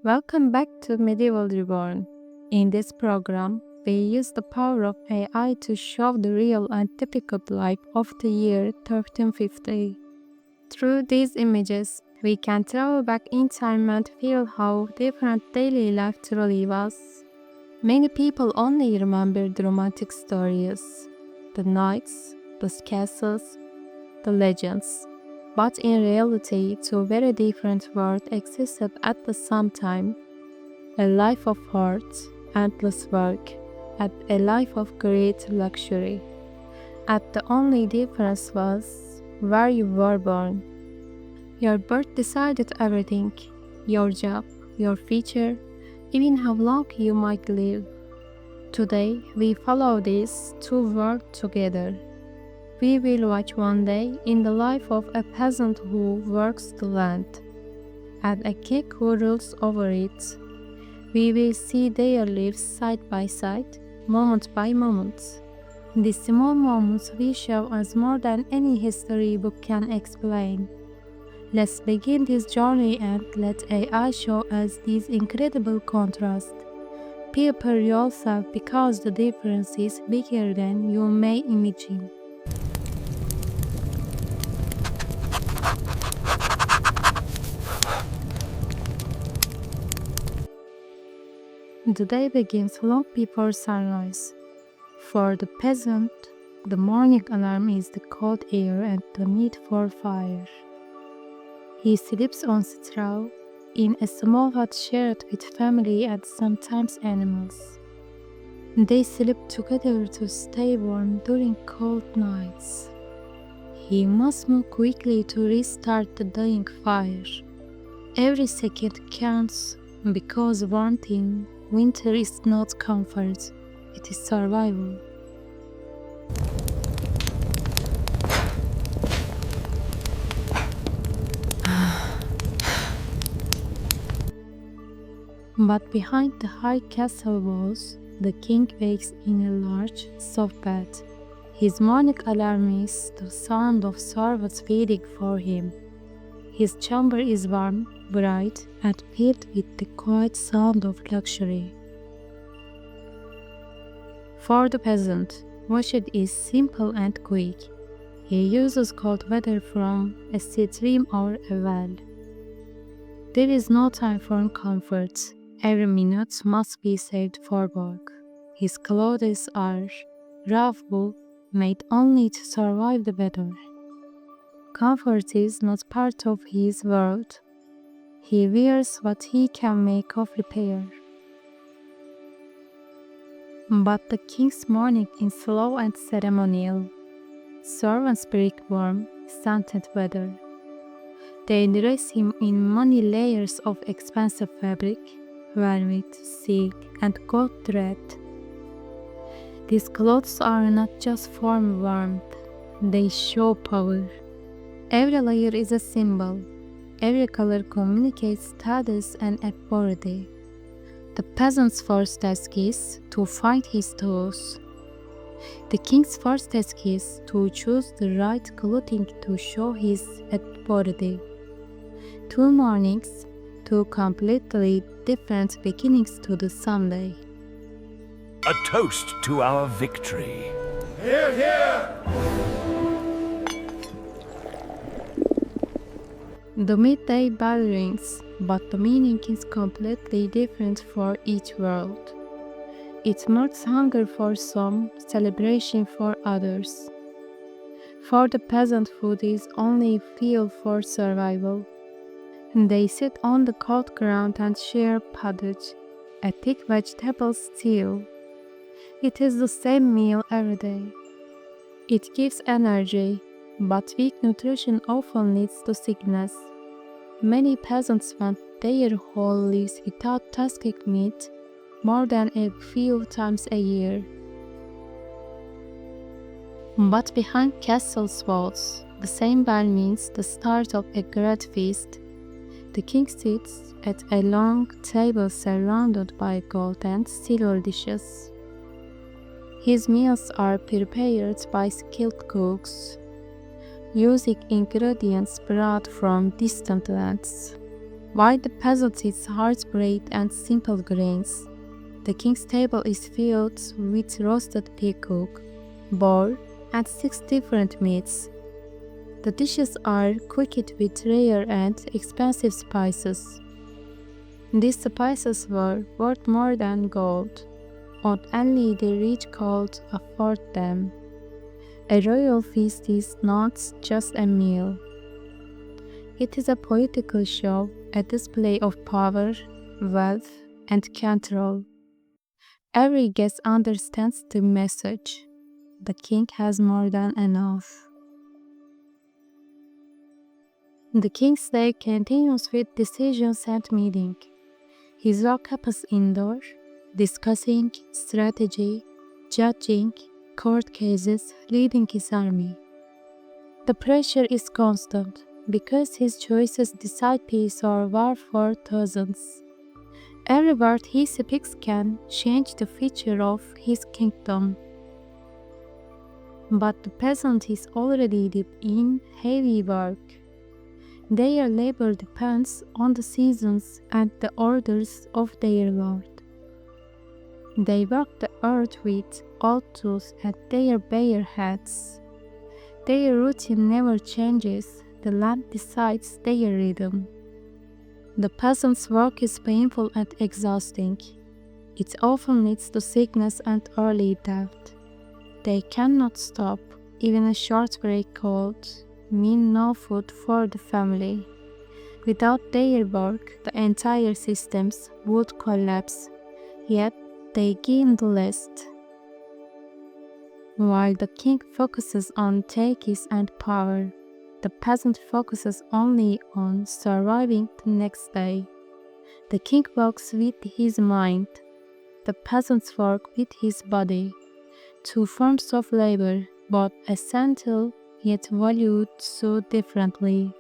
Welcome back to Medieval Reborn. In this program, we use the power of AI to show the real and typical life of the year 1350. Through these images, we can travel back in time and feel how different daily life truly was. Many people only remember the romantic stories, the knights, the castles, the legends. But in reality, two very different worlds existed at the same time. A life of hard, endless work, and a life of great luxury. And the only difference was where you were born. Your birth decided everything: your job, your future, even how long you might live. Today, we follow these two worlds together. We will watch one day in the life of a peasant who works the land, and a king who rules over it. We will see their lives side by side, moment by moment. These small moments will show us more than any history book can explain. Let's begin this journey and let AI show us these incredible contrasts. Prepare yourself because the difference is bigger than you may imagine. The day begins long before sunrise. For the peasant, the morning alarm is the cold air and the need for fire. He sleeps on straw in a small hut shared with family and sometimes animals. They sleep together to stay warm during cold nights. He must move quickly to restart the dying fire. Every second counts because warmth in winter is not comfort, it is survival. But behind the high castle walls, the king wakes in a large, soft bed. His morning alarm is the sound of servants waiting for him. His chamber is warm, bright, and filled with the quiet sound of luxury. For the peasant, washing is simple and quick. He uses cold water from a stream or a well. There is no time for comfort. Every minute must be saved for work. His clothes are rough wool made only to survive the weather. Comfort is not part of his world. He wears what he can make of repair. But the king's morning is slow and ceremonial. Servants bring warm, scented weather. They dress him in many layers of expensive fabric, velvet, silk, and gold thread. These clothes are not just for warmth, they show power. Every layer is a symbol. Every color communicates status and authority. The peasant's first task is to find his tools. The king's first task is to choose the right clothing to show his authority. Two mornings, two completely different beginnings to the Sunday. A toast to our victory. Hear, hear! The midday bell rings, but the meaning is completely different for each world. It marks hunger for some, celebration for others. For the peasant, food is only fuel for survival. They sit on the cold ground and share pottage, a thick vegetable stew. It is the same meal every day. It gives energy, but weak nutrition often leads to sickness. Many peasants spend their whole lives without tasking meat more than a few times a year. But behind castle's walls, the same bell means the start of a great feast. The king sits at a long table surrounded by gold and silver dishes. His meals are prepared by skilled cooks, using ingredients brought from distant lands. while the peasant eats hard bread and simple grains. The king's table is filled with roasted peacock, boar, and 6 different meats. The dishes are cooked with rare and expensive spices. These spices were worth more than gold, but only the rich could afford them. A royal feast is not just a meal. It is a political show, a display of power, wealth, and control. Every guest understands the message. The king has more than enough. The king's day continues with decisions and meeting. His walk-up is indoor, discussing strategy, judging court cases, leading his army. The pressure is constant because his choices decide peace or war for thousands. Every word he speaks can change the future of his kingdom. But the peasant is already deep in heavy work. Their labor depends on the seasons and the orders of their lord. They work the earth with old tools at their bare hands. Their routine never changes, the land decides their rhythm. The peasant's work is painful and exhausting. It often leads to sickness and early death. They cannot stop, even a short break could mean no food for the family. Without their work, the entire systems would collapse, yet they gain the least. While the king focuses on takis and power, the peasant focuses only on surviving the next day. The king works with his mind, the peasants work with his body. 2 forms of labor, both essential yet valued so differently.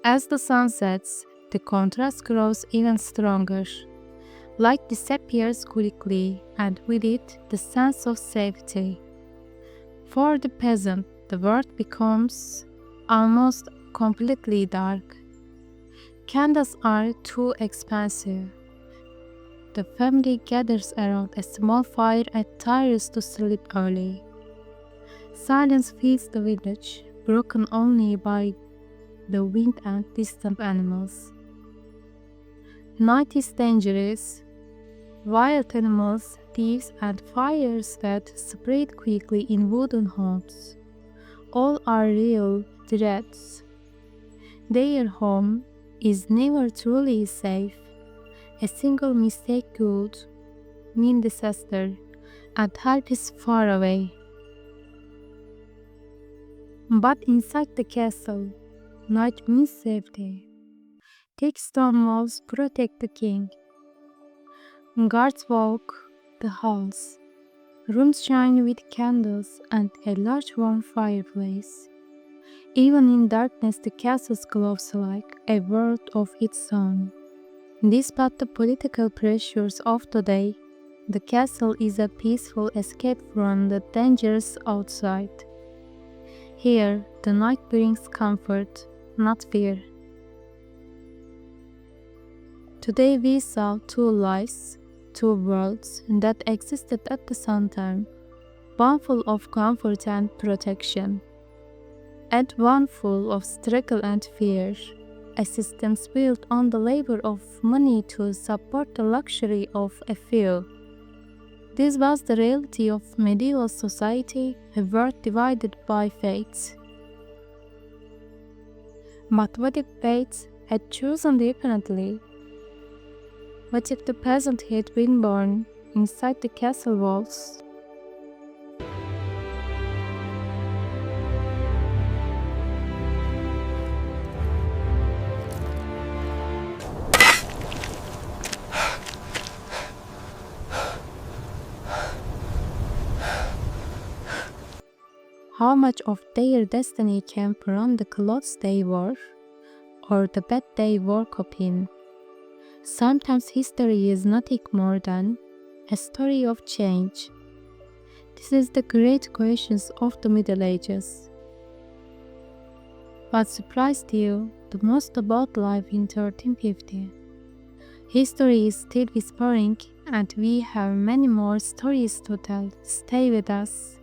As the sun sets, the contrast grows even stronger. Light disappears quickly, and with it, the sense of safety. For the peasant, the world becomes almost completely dark. Candles are too expensive. The family gathers around a small fire and tires to sleep early. Silence fills the village, broken only by the wind and distant animals. Night is dangerous. Wild animals, thieves, and fires that spread quickly in wooden homes. All are real threats. Their home is never truly safe. A single mistake could mean disaster, and help is far away. But inside the castle, night means safety. Thick stone walls protect the king. Guards walk the halls. Rooms shine with candles and a large warm fireplace. Even in darkness, the castle glows like a world of its own. Despite the political pressures of today, the castle is a peaceful escape from the dangers outside. Here, the night brings comfort, not fear. Today we saw 2 lives, 2 worlds that existed at the same time, one full of comfort and protection, and one full of struggle and fear. A system built on the labor of many to support the luxury of a few. This was the reality of medieval society, a world divided by fates. But what if fates had chosen differently? What if the peasant had been born inside the castle walls? How much of their destiny came from the clothes they wore, or the bed they woke up in? Sometimes history is nothing more than a story of change. This is the great questions of the Middle Ages. What surprised you the most about life in 1350? History is still whispering, and we have many more stories to tell. Stay with us.